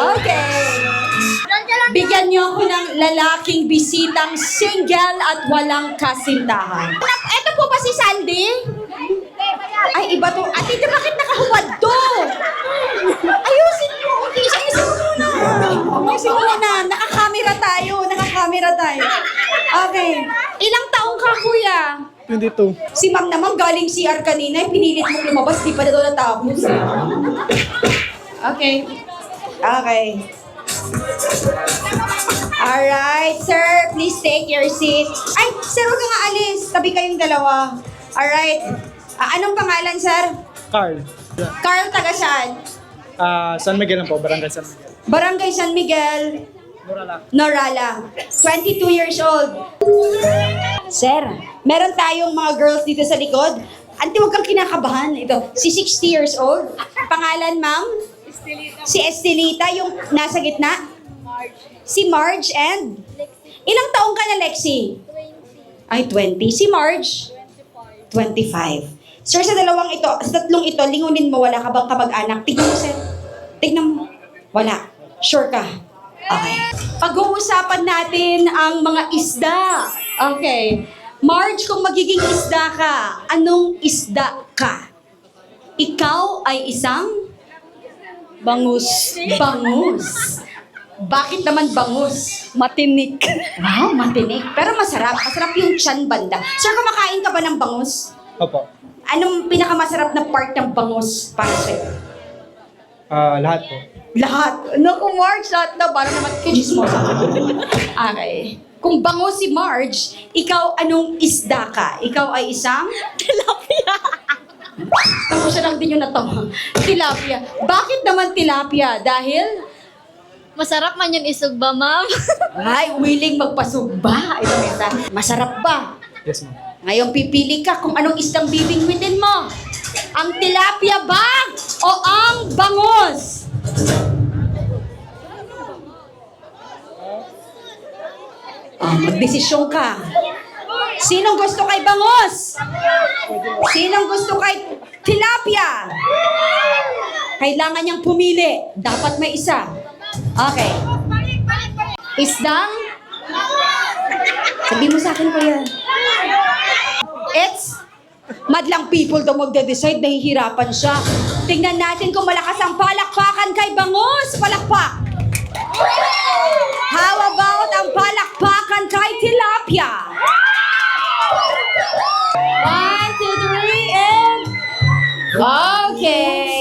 Okay. Bigyan niyo ako ng lalaking bisitang single at walang kasintahan. Ito po ba si Sandy? Ay, iba to. Ate, bakit nakahuwad to? Ayusin mo. Okay, ayusin mo muna. Ayusin mo muna. Nakakamera tayo. Okay. Ilang taong ka, kuya? 22. Si ma'am naman galing CR kanina, pinilit mong lumabas, di pa na daw natapos. Okay. Alright, sir, please take your seat. Ay, sir, huwag ka nga alis. Tabi kayong dalawa. Alright. Anong pangalan, sir? Carl. Carl, taga saan? San Miguel lang po, Barangay San Miguel. Barangay San Miguel, Norala. 22 years old. Sir, meron tayong mga girls dito sa likod. Ante, huwag kang kinakabahan. Ito, si 60 years old. Pangalan, ma'am? Si Estelita, yung nasa gitna? Si Marge and? Ilang taong ka na, Lexi? 20. Ay, 20. Si Marge? 25. Sir, sa tatlong ito, lingunin mo, wala ka bang kamag-anak? Tignan mo, sir. Tignan mo. Wala. Sure ka? Okay. Pag-uusapan natin ang mga isda. Okay. Marge, kung magiging isda ka, anong isda ka? Ikaw ay isang? Bangus. Bangus. Bakit naman bangus? Matinik. Wow, matinik. Pero masarap. Masarap yung tiyan banda. Sir, kumakain ka ba ng bangus? Opo. Anong pinakamasarap na part ng bangus para sa'yo? Lahat po. Lahat. Naku, Marge, lahat na. Para naman kajismosa. Okay. Kung bangus si Marge, ikaw anong isda ka? Ikaw ay isang? Tilapia. Ako siya lang din yung natawa. Tilapia. Bakit naman tilapia? Dahil? Masarap man yun isog ba, ma'am? Ay, willing magpasugba. Ito, Meta. Masarap ba? Yes, ma'am. Ngayon pipili ka kung anong isdang bibingwitin mo. Ang tilapia ba o ang bangus? Magdesisyon ka. Sinong gusto kay bangus? Sinong gusto kay tilapia? Kailangan niyang pumili. Dapat may isa. Okay. Isdang? Sabi mo sa akin, kuya. It's madlang people to magde-decide, nahihirapan siya. Tingnan natin kung malakas ang palakpakan kay bangus. Palakpak! How about ang palakpakan kay tilapia? 1, 2, 3, and... Okay.